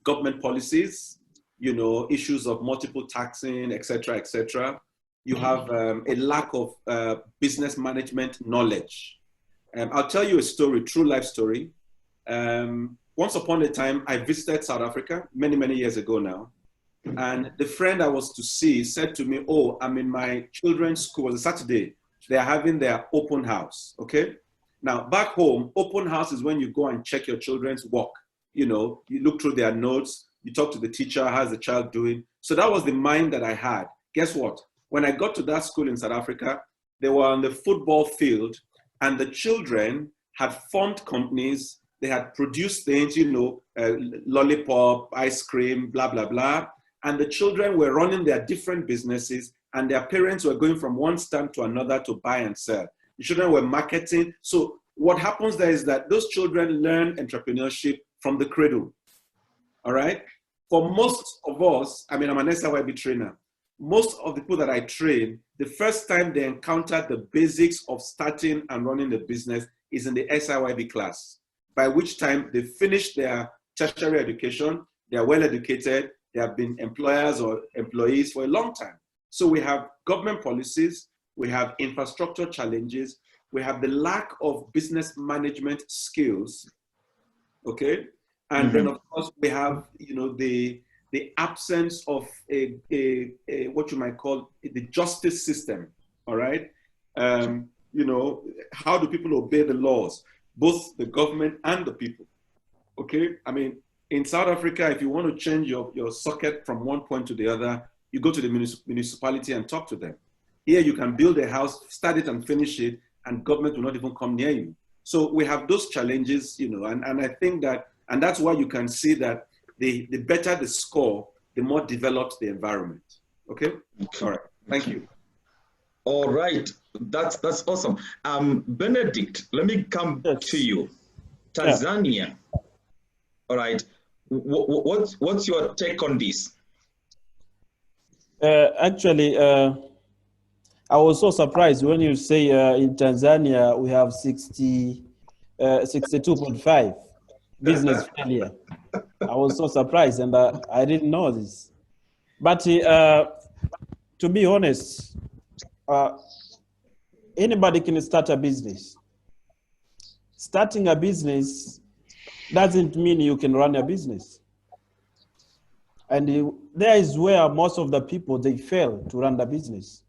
government policies, issues of multiple taxing, et cetera. You have a lack of business management knowledge. I'll tell you a story, true life story. Once upon a time, I visited South Africa many, many years ago now. And the friend I was to see said to me, oh, I'm in my children's school. It was a Saturday. They're having their open house, okay? Now, back home, open house is when you go and check your children's work. You look through their notes, you talk to the teacher, how's the child doing? So that was the mind that I had. Guess what? When I got to that school in South Africa, they were on the football field and the children had formed companies. They had produced things, lollipop, ice cream, blah, blah, blah. And the children were running their different businesses and their parents were going from one stand to another to buy and sell. The children were marketing. So what happens there is that those children learn entrepreneurship from the cradle, all right? For most of us, I'm an SIYB trainer. Most of the people that I train, the first time they encounter the basics of starting and running a business is in the SIYB class, by which time they finish their tertiary education, they are well educated, they have been employers or employees for a long time. So we have government policies, we have infrastructure challenges, we have the lack of business management skills, okay? And then of course we have, the absence of a what you might call the justice system, all right? How do people obey the laws, both the government and the people, okay? In South Africa, if you want to change your socket from one point to the other, you go to the municipality and talk to them. Here you can build a house, start it and finish it, and government will not even come near you. So we have those challenges, and I think that, and that's why you can see that the better the score, the more developed the environment. Okay? All right. Thank you. All right. That's awesome. Benedict, let me come to you. Tanzania. Yeah. All right. What's your take on this? Actually, I was so surprised when you say in Tanzania we have 62.5 business failure. I was so surprised, and I didn't know this. But to be honest, anybody can start a business. Starting a business doesn't mean you can run a business. And there is where most of the people, they fail to run the business.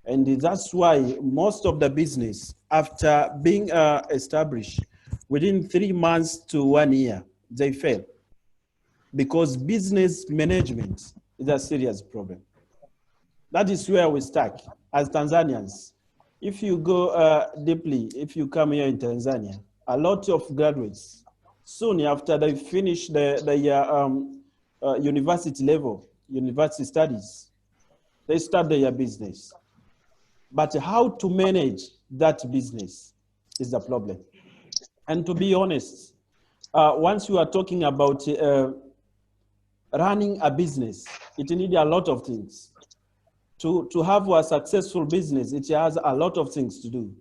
And that's why most of the business, after being established, within 3 months to 1 year, they fail. Because business management is a serious problem. That is where we stuck as Tanzanians. If you go deeply, if you come here in Tanzania, a lot of graduates, soon after they finish the university level, university studies, they start their business. But how to manage that business is the problem. And to be honest, once you are talking about running a business, it needs a lot of things. To have a successful business, it has a lot of things to do.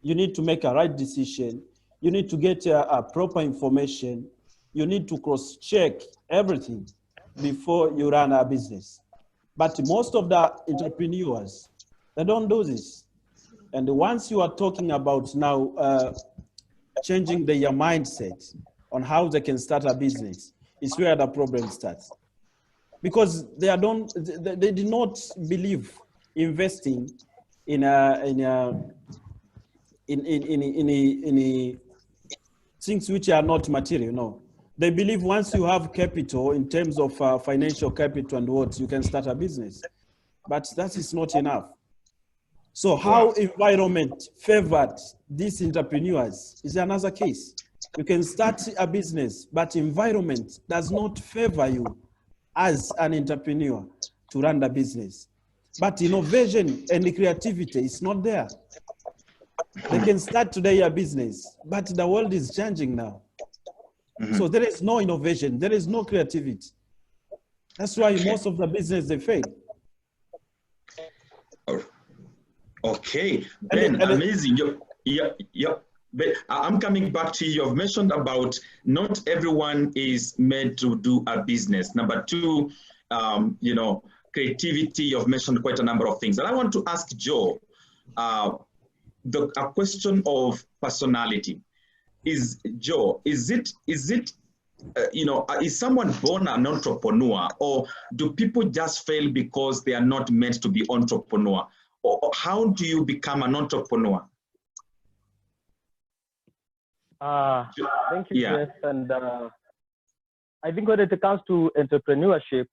You need to make a right decision. You need to get a proper information. You need to cross-check everything before you run a business. But most of the entrepreneurs, they don't do this. And once you are talking about now changing their mindset on how they can start a business, is where the problem starts. Because they do not believe investing in things which are not material. No, they believe once you have capital in terms of financial capital and what, you can start a business. But that is not enough. So how environment favored these entrepreneurs is another case. You can start a business, but environment does not favor you as an entrepreneur to run the business. But innovation and creativity is not there. They can start today a business, but the world is changing now. So there is no innovation, there is no creativity. That's why most of the business, they fail. Okay, Ben, amazing. Yeah. But I'm coming back to you. You've mentioned about not everyone is meant to do a business. Number two, you know, creativity. You've mentioned quite a number of things. And I want to ask Joe a question of personality. Is someone born an entrepreneur, or do people just fail because they are not meant to be entrepreneur? Or how do you become an entrepreneur? Thank you, Jeff. And I think when it comes to entrepreneurship,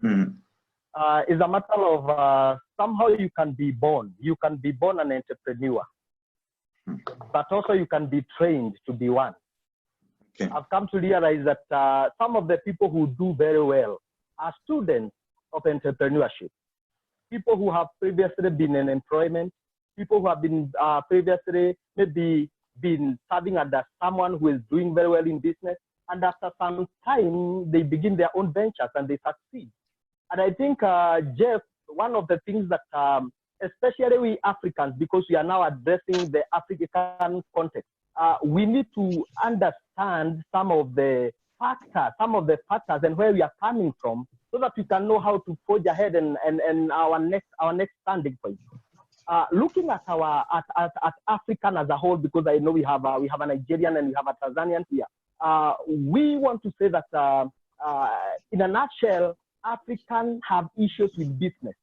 it's a matter of somehow you can be born. You can be born an entrepreneur, but also you can be trained to be one. Okay. I've come to realize that some of the people who do very well are students of entrepreneurship. People who have previously been in employment, people who have been previously maybe been serving under someone who is doing very well in business, and after some time they begin their own ventures and they succeed. And I think, Jeff, one of the things that especially we Africans, because we are now addressing the African context, we need to understand some of the factors and where we are coming from, so that we can know how to forge ahead and our next standing point. Looking at at African as a whole, because I know we have a Nigerian and we have a Tanzanian here. We want to say that in a nutshell, Africans have issues with business.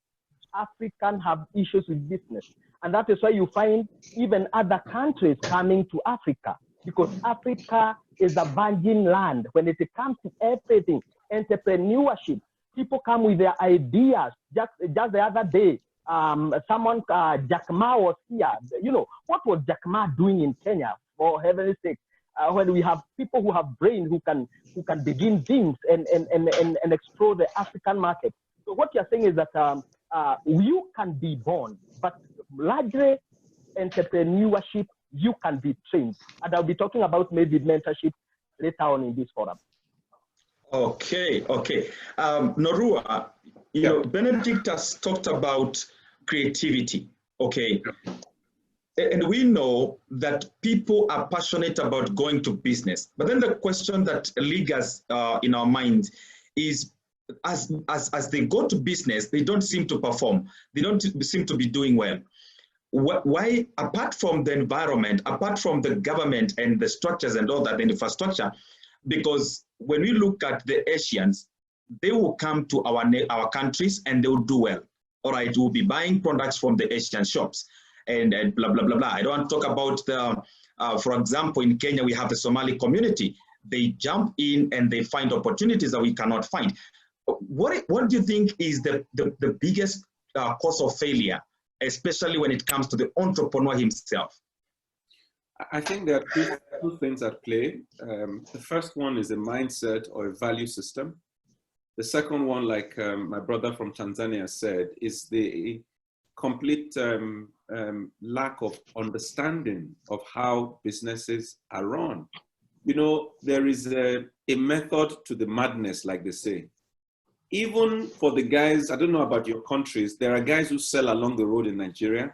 Africans have issues with business, and that is why you find even other countries coming to Africa, because Africa is a virgin land when it comes to everything. Entrepreneurship, people come with their ideas. Just the other day, someone, Jack Ma was here. You know, what was Jack Ma doing in Kenya, for heaven's sake? When we have people who have brains, who can begin things and explore the African market. So what you're saying is that you can be born, but largely entrepreneurship, you can be trained. And I'll be talking about maybe mentorship later on in this forum. Okay. Norua, you know, Benedict has talked about creativity, okay? And we know that people are passionate about going to business. But then the question that lingers in our minds is, as they go to business, they don't seem to perform. They don't seem to be doing well. Why, apart from the environment, apart from the government and the structures and all that, the infrastructure, because when we look at the Asians, they will come to our countries and they will do well. All right, we'll be buying products from the Asian shops and blah, blah, blah, blah. I don't want to talk about the, for example, in Kenya, we have the Somali community. They jump in and they find opportunities that we cannot find. What do you think is the biggest cause of failure, especially when it comes to the entrepreneur himself? I think there are two things at play. The first one is a mindset or a value system. The second one, like my brother from Tanzania said, is the complete lack of understanding of how businesses are run. You know, there is a method to the madness, like they say. Even for the guys, I don't know about your countries, there are guys who sell along the road in Nigeria.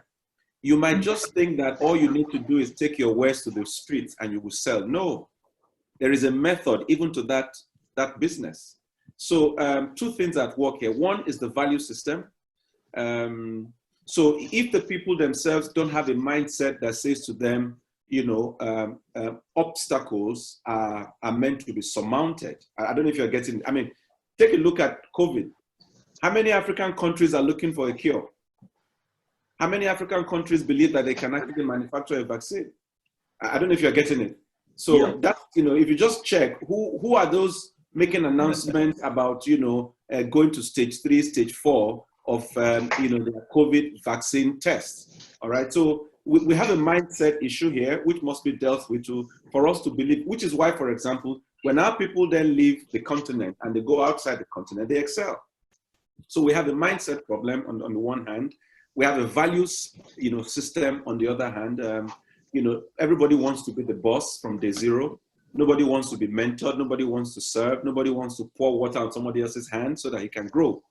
You might just think that all you need to do is take your wares to the streets and you will sell. No, there is a method even to that business. So two things at work here. One is the value system. So if the people themselves don't have a mindset that says to them, you know, obstacles are meant to be surmounted. I don't know if you're getting, I mean, take a look at COVID. How many African countries are looking for a cure? How many African countries believe that they can actually manufacture a vaccine? I don't know if you're getting it. So that's, you know, if you just check, who are those making announcements about, you know, going to stage 3, stage 4 of, you know, the COVID vaccine tests, all right? So we have a mindset issue here, which must be dealt with for us to believe, which is why, for example, when our people then leave the continent and they go outside the continent, they excel. So we have a mindset problem on the one hand. We have a values, you know, system on the other hand. You know, everybody wants to be the boss from day zero. Nobody wants to be mentored. Nobody wants to serve. Nobody wants to pour water on somebody else's hand so that he can grow.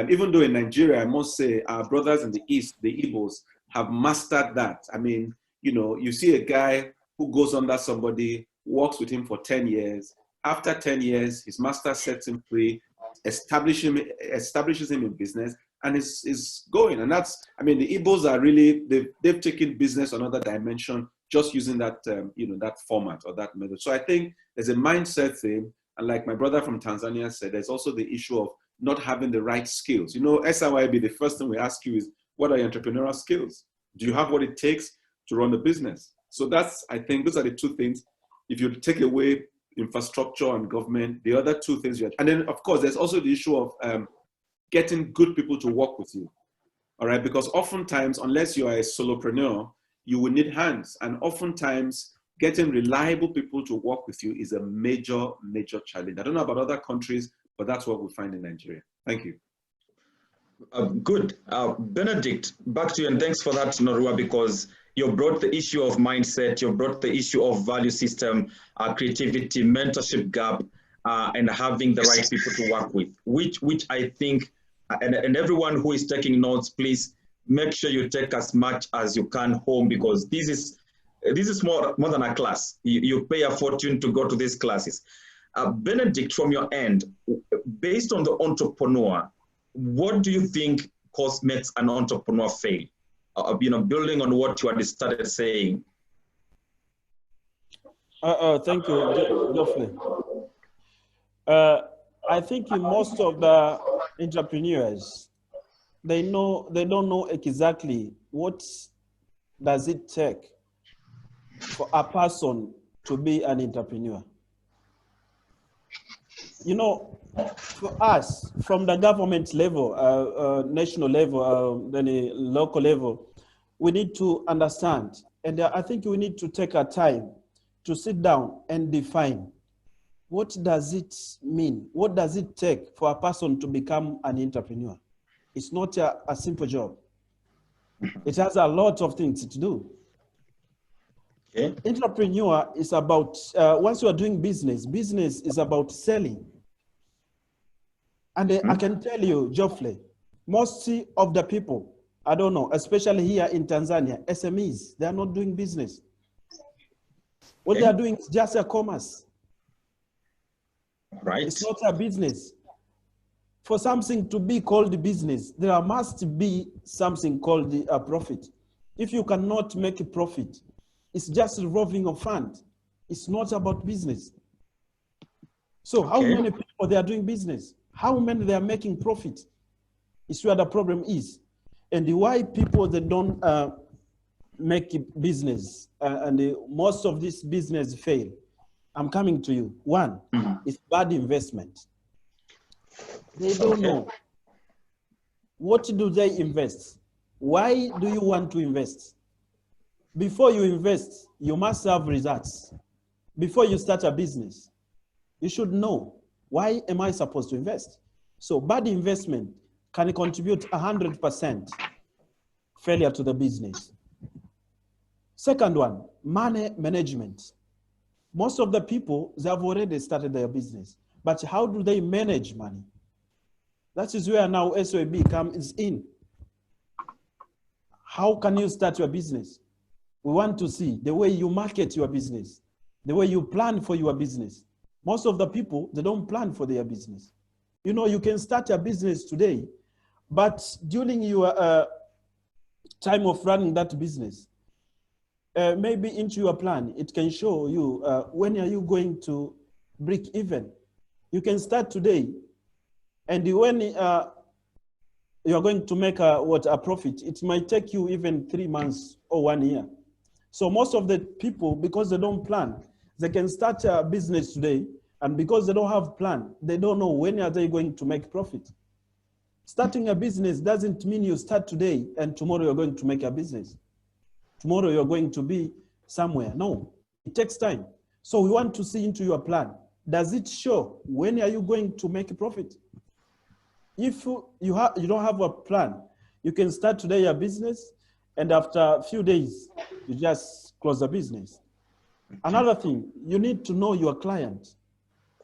Even though in Nigeria, I must say, our brothers in the East, the Igbos, have mastered that. I mean, you know, you see a guy who goes under somebody, works with him for 10 years. After 10 years, his master sets him free, establishes him in business, and is going. And that's, I mean, the Igbos are really, they've taken business another dimension just using that, that format or that method. So I think there's a mindset thing. And like my brother from Tanzania said, there's also the issue of not having the right skills. SIYB, the first thing we ask you is, what are your entrepreneurial skills? Do you have what it takes to run the business? So I think those are the two things. If you take away infrastructure and government, the other two things and then of course, there's also the issue of getting good people to work with you. All right, because oftentimes, unless you are a solopreneur, you will need hands. And oftentimes, getting reliable people to work with you is a major, major challenge. I don't know about other countries, but that's what we find in Nigeria. Thank you. Good. Benedict, back to you, and thanks for that, Norua, because you brought the issue of mindset, you brought the issue of value system, creativity, mentorship gap, and having the right people to work with, which I think, and everyone who is taking notes, please make sure you take as much as you can home, because this is more than a class. You pay a fortune to go to these classes. Benedict, from your end, based on the entrepreneur, what do you think makes an entrepreneur fail? Building on what you had started saying. Thank you, Geoffrey. I think most of the entrepreneurs, they don't know exactly what does it take for a person to be an entrepreneur. For us, from the government level, national level, then a local level, we need to understand, and I think we need to take our time to sit down and define, what does it mean? What does it take for a person to become an entrepreneur? It's not a simple job. It has a lot of things to do. Okay. Entrepreneur is about, once you are doing business is about selling. And I can tell you, Geoffrey, most of the people, I don't know, especially here in Tanzania, SMEs, they are not doing business. What they are doing is just a commerce. Right. It's not a business. For something to be called a business, there must be something called a profit. If you cannot make a profit, it's just revolving of fund. It's not about business. So how many people they are doing business? How many they are making profit? It's where the problem is. And why people they don't make business and most of this business fail. I'm coming to you. One is bad investment. They don't know. What do they invest? Why do you want to invest? Before you invest, you must have results. Before you start a business, you should know, why am I supposed to invest? So bad investment can contribute 100% failure to the business. Second one, money management. Most of the people, they have already started their business, but how do they manage money? That is where now SOAB comes in. How can you start your business? We want to see the way you market your business, the way you plan for your business. Most of the people, they don't plan for their business. You can start a business today, but during your time of running that business, maybe into your plan, it can show you when are you going to break even. You can start today, and when you are going to make a profit, it might take you even 3 months or 1 year. So most of the people, because they don't plan, they can start a business today, and because they don't have plan, they don't know when are they going to make profit. Starting a business doesn't mean you start today and tomorrow you're going to make a business. Tomorrow you're going to be somewhere. No, it takes time. So we want to see into your plan. Does it show when are you going to make a profit? If you don't have a plan, you can start today a business, and after a few days, you just close the business. Another thing, you need to know your client.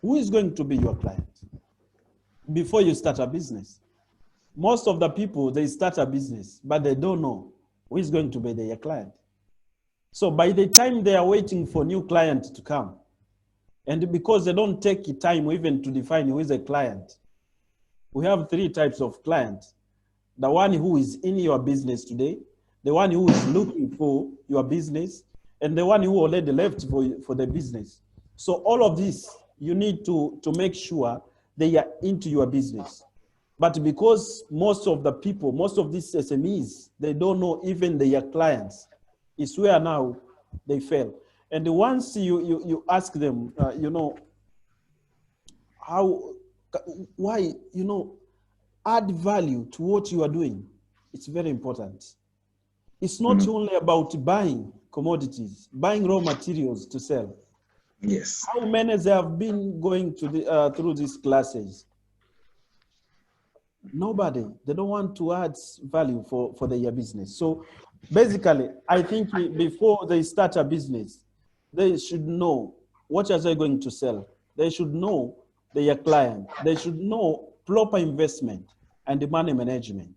Who is going to be your client before you start a business? Most of the people, they start a business, but they don't know who is going to be their client. So by the time they are waiting for new client to come, and because they don't take time even to define who is a client, we have 3 types of clients. The one who is in your business today, the one who is looking for your business, and the one who already left for the business. So all of this, you need to make sure they are into your business. But because most of the people, most of these SMEs, they don't know even their clients, it's where now they fail. And once you ask them, you know, why, you know, add value to what you are doing, it's very important. It's not only about buying commodities, buying raw materials to sell. Yes. How many they have been going to through these classes? Nobody. They don't want to add value for their business. So basically, I think before they start a business, they should know what are they going to sell. They should know their client. They should know proper investment and money management.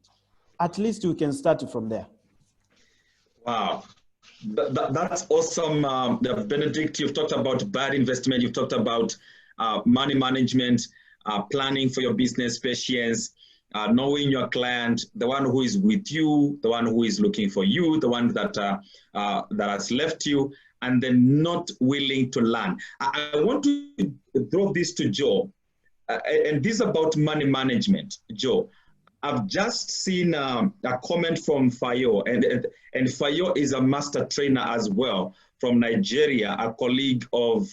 At least we can start from there. Wow. That's awesome. Benedict, you've talked about bad investment. You've talked about money management, planning for your business, patience, knowing your client, the one who is with you, the one who is looking for you, the one that has left you, and then not willing to learn. I want to throw this to Joe, and this is about money management. Joe, I've just seen a comment from Fayo, and Fayo is a master trainer as well from Nigeria, a colleague of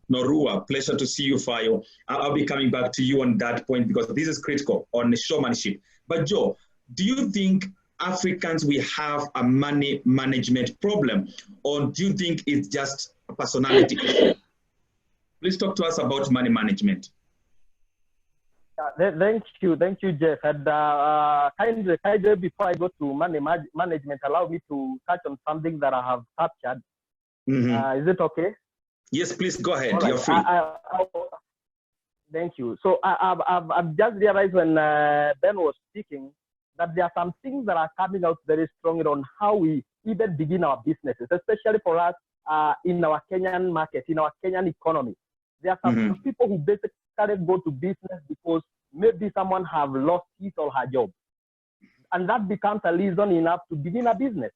Norua. Pleasure to see you, Fayo. I'll be coming back to you on that point because this is critical on showmanship. But Joe, do you think Africans, we have a money management problem, or do you think it's just a personality issue? Please talk to us about money management. Thank you, Jeff. And kindly, before I go to money management, allow me to touch on something that I have captured. Is it okay? Yes, please go ahead. Right. You're free. Thank you. So I've just realized when Ben was speaking that there are some things that are coming out very strongly on how we even begin our businesses, especially for us in our Kenyan market, in our Kenyan economy. There are some people who basically go to business because maybe someone have lost his or her job. And that becomes a reason enough to begin a business.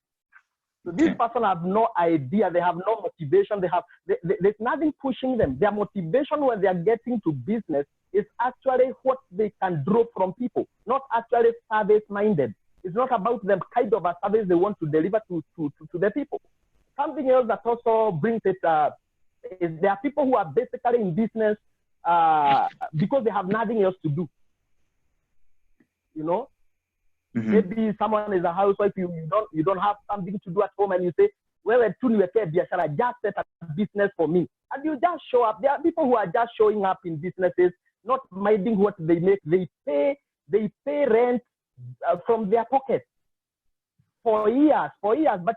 So this person have no idea, they have no motivation, there's nothing pushing them. Their motivation when they are getting to business is actually what they can draw from people, not actually service-minded. It's not about the kind of a service they want to deliver to the people. Something else that also brings it is there are people who are basically in business because they have nothing else to do. You know, maybe someone is a housewife, you don't have something to do at home, and you say, well, just set a business for me, and you just show up. There are people who are just showing up in businesses, not minding what they make. They pay rent from their pocket for years, but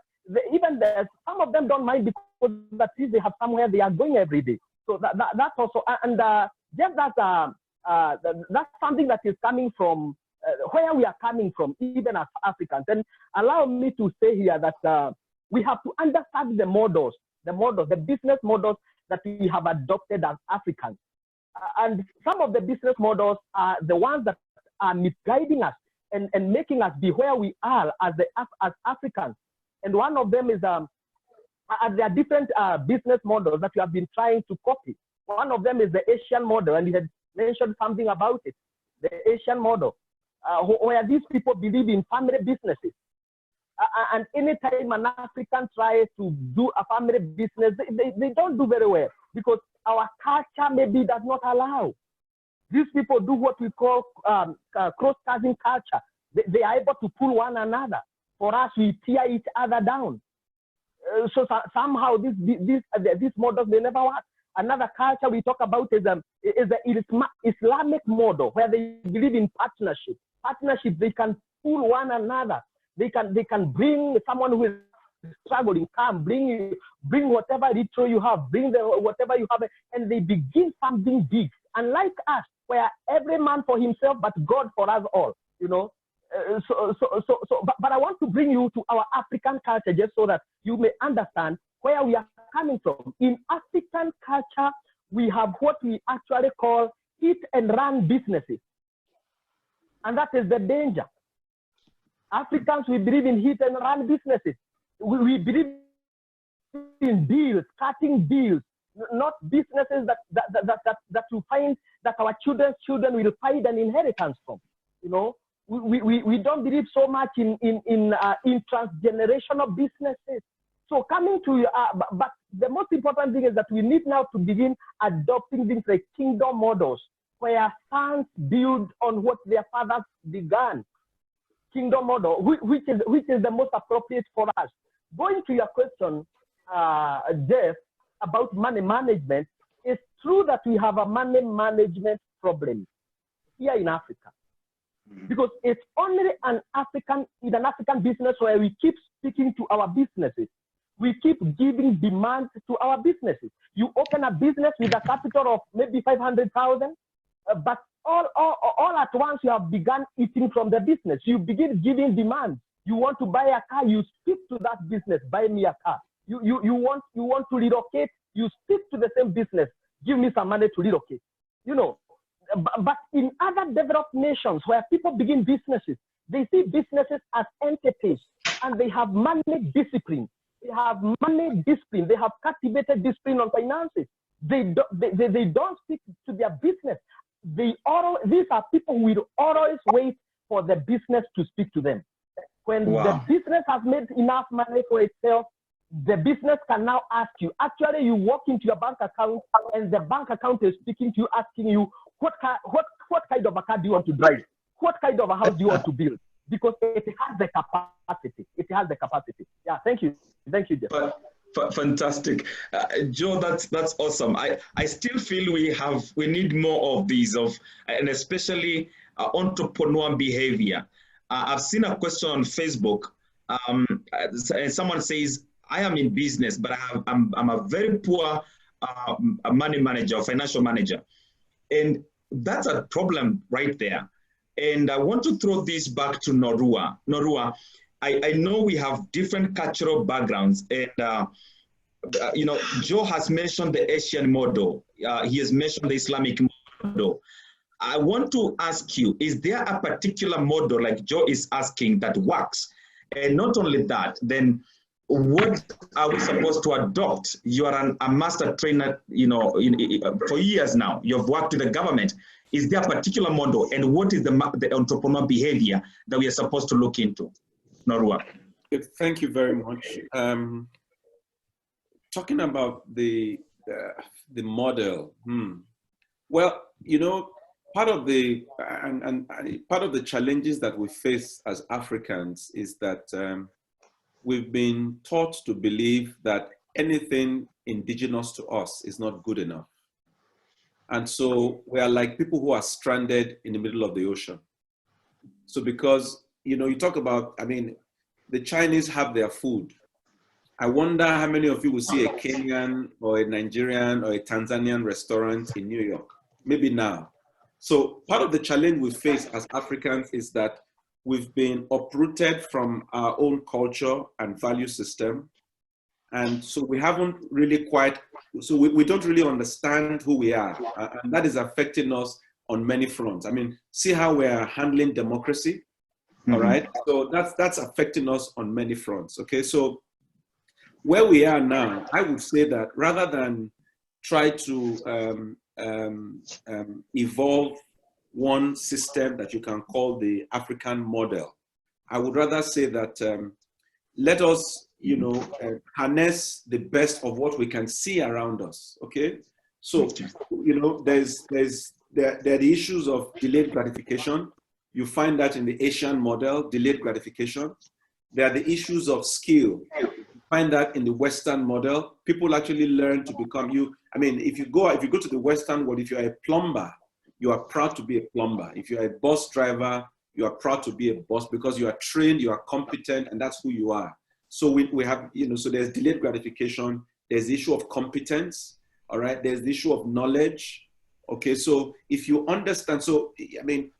even some of them don't mind because at least they have somewhere they are going every day. So that's also, and just that's something that is coming from where we are coming from, even as Africans. And allow me to say here that we have to understand the business models that we have adopted as Africans. And some of the business models are the ones that are misguiding us and making us be where we are as Africans. And one of them is there are different business models that we have been trying to copy. One of them is the Asian model, and you had mentioned something about it, the Asian model, where these people believe in family businesses. And anytime an African tries to do a family business, they don't do very well because our culture maybe does not allow. These people do what we call cross-cutting culture. They are able to pull one another. For us, we tear each other down. So somehow these models, they never work. Another culture we talk about is the Islamic model, where they believe in partnership. Partnership, they can pull one another. They can bring someone who is struggling, come, bring whatever ritual you have, whatever you have, and they begin something big. Unlike us, where every man for himself, but God for us all. You know, But I want to bring you to our African culture just so that you may understand where we are coming from. In African culture, we have what we actually call hit and run businesses. And that is the danger. Africans, we believe in hit and run businesses. We believe in deals, cutting deals, not businesses that you find that our children will find an inheritance from. You know, we don't believe so much in transgenerational businesses. So coming to but the most important thing is that we need now to begin adopting things like kingdom models, where sons build on what their fathers began. Kingdom model, which is the most appropriate for us. Going to your question, Jeff, about money management, it's true that we have a money management problem here in Africa, because it's only in an African business where we keep speaking to our businesses. We keep giving demand to our businesses. You open a business with a capital of maybe 500,000, but all at once you have begun eating from the business. You begin giving demand. You want to buy a car, you speak to that business, buy me a car. You want to relocate, you speak to the same business, give me some money to relocate. You know, but in other developed nations where people begin businesses, they see businesses as entities, and they have money discipline. They have money discipline. They have cultivated discipline on finances. They don't speak to their business. These are people who will always wait for the business to speak to them. When the business has made enough money for itself, the business can now ask you. Actually, you walk into your bank account, and the bank account is speaking to you, asking you, what kind of a car do you want to drive? What kind of a house do you want to build? Because it has the capacity. It has the capacity. Yeah, thank you. Thank you, Jeff. Fantastic. Joe, that's awesome. I still feel we need more of these, and especially entrepreneur behavior. I've seen a question on Facebook, and someone says, I am in business, but I'm a very poor money manager, financial manager. And that's a problem right there. And I want to throw this back to Norua. Norua, I know we have different cultural backgrounds, and you know, Joe has mentioned the Asian model. He has mentioned the Islamic model. I want to ask you, is there a particular model like Joe is asking that works? And not only that, then what are we supposed to adopt? You are a master trainer, you know, for years now. You've worked with the government. Is there a particular model, and what is the entrepreneur behavior that we are supposed to look into? Norua. Thank you very much. Talking about the model, well, you know, part of the challenges that we face as Africans is that we've been taught to believe that anything indigenous to us is not good enough. And so we are like people who are stranded in the middle of the ocean. So because, you know, you talk about, I mean, the Chinese have their food. I wonder how many of you will see a Kenyan or a Nigerian or a Tanzanian restaurant in New York, maybe now. So part of the challenge we face as Africans is that we've been uprooted from our own culture and value system. And so we haven't really we don't really understand who we are. And that is affecting us on many fronts. I mean, see how we're handling democracy, all right? So that's affecting us on many fronts, okay? So where we are now, I would say that rather than try to evolve one system that you can call the African model, I would rather say that let us, you know, harness the best of what we can see around us, okay? So, you know, there are the issues of delayed gratification. You find that in the Asian model, delayed gratification. There are the issues of skill. You find that in the Western model. People actually learn to become I mean, if you go to the Western world, if you're a plumber, you are proud to be a plumber. If you're a bus driver, you are proud to be a boss because you are trained, you are competent, and that's who you are. So we have, you know, so there's delayed gratification. There's the issue of competence, all right? There's the issue of knowledge, okay? So if you understand, so, I mean,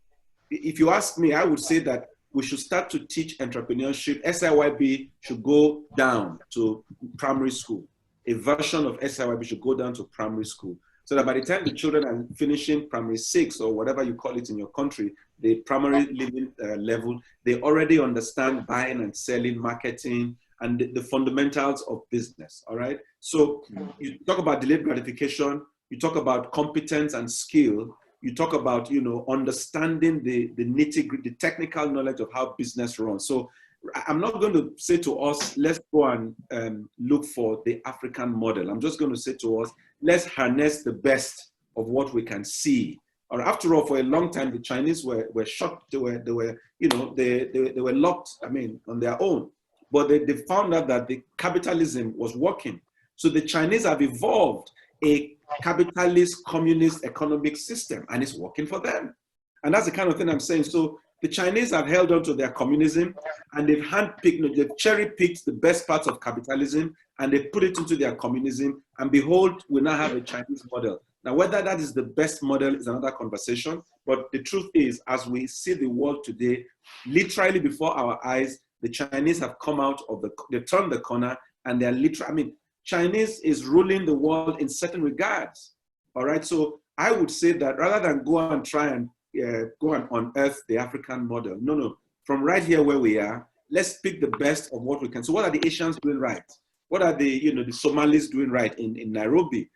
if you ask me, I would say that we should start to teach entrepreneurship. SIYB should go down to primary school. A version of SIYB should go down to primary school. So that by the time the children are finishing primary 6 or whatever you call it in your country, the primary living level, they already understand buying and selling, marketing, and the fundamentals of business, all right? So you talk about delayed gratification, you talk about competence and skill, you talk about, you know, understanding the nitty-gritty, the technical knowledge of how business runs. So I'm not going to say to us, let's go and look for the African model. I'm just going to say to us, let's harness the best of what we can see. Or after all, for a long time, the Chinese were shocked. They were you know, they were locked, I mean, on their own. But they found out that the capitalism was working. So the Chinese have evolved a capitalist, communist economic system, and it's working for them. And that's the kind of thing I'm saying. So the Chinese have held on to their communism, and they've handpicked, they've cherry-picked the best parts of capitalism, and they put it into their communism, and behold, we now have a Chinese model. Now, whether that is the best model is another conversation, but the truth is, as we see the world today, literally before our eyes, the Chinese have come out of they turned the corner, and they're literally, I mean, Chinese is ruling the world in certain regards, all right? So I would say that rather than go and try and go and unearth the African model, no, from right here where we are, let's pick the best of what we can. So what are the Asians doing right? What are the, you know, the Somalis doing right in Nairobi?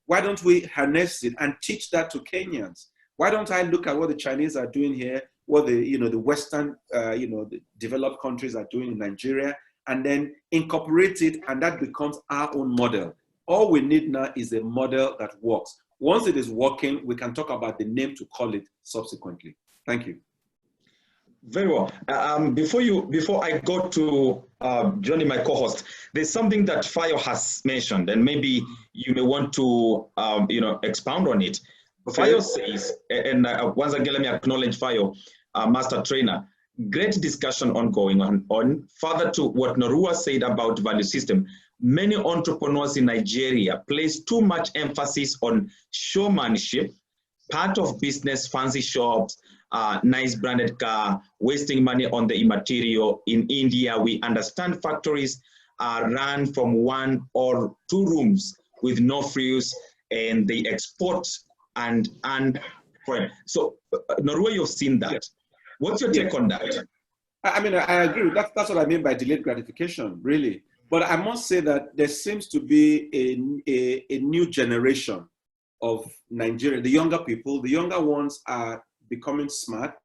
Why don't we harness it and teach that to Kenyans? Why don't I look at what the Chinese are doing here, what the, you know, the Western, you know, the developed countries are doing in Nigeria, and then incorporate it, and that becomes our own model. All we need now is a model that works. Once it is working, we can talk about the name to call it subsequently. Thank you. Very well. Before I go to Johnny, my co-host, there's something that Fayo has mentioned, and maybe you may want to you know, expound on it. Okay. Fayo says, and once again, let me acknowledge Fayo, master trainer. Great discussion ongoing on further to what Norua said about value system. Many entrepreneurs in Nigeria place too much emphasis on showmanship, part of business, fancy shops, nice branded car, wasting money on the immaterial. In India, we understand factories are run from 1 or 2 rooms with no frills, and they export and so Norway, you've seen that. What's your take on that? I mean, I agree. That's what I mean by delayed gratification, really. But I must say that there seems to be a new generation of Nigeria, the younger people. The younger ones are becoming smart.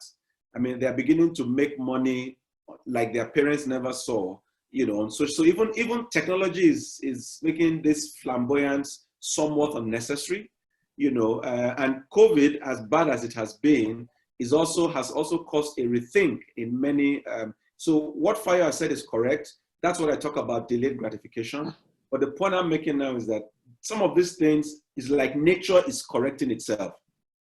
I mean, they're beginning to make money like their parents never saw, you know. So even technology is making this flamboyance somewhat unnecessary, you know. And COVID, as bad as it has been, has also caused a rethink in many. So what Fayo said is correct. That's what I talk about, delayed gratification. But the point I'm making now is that some of these things is like nature is correcting itself.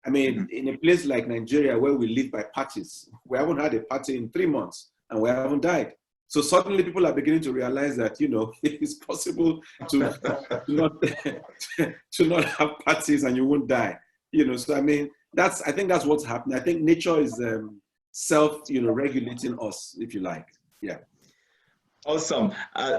I mean, in a place like Nigeria where we live by parties, we haven't had a party in 3 months and we haven't died. So suddenly people are beginning to realize that, you know, it's possible to not have parties and you won't die. You know, so I mean, I think that's what's happening. I think nature is regulating us, if you like. Yeah. Awesome.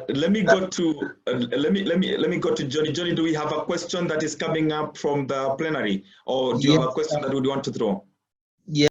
Let me go to let me go to Johnny. Johnny, do we have a question that is coming up from the plenary, or do you have a question that we want to throw? Yeah.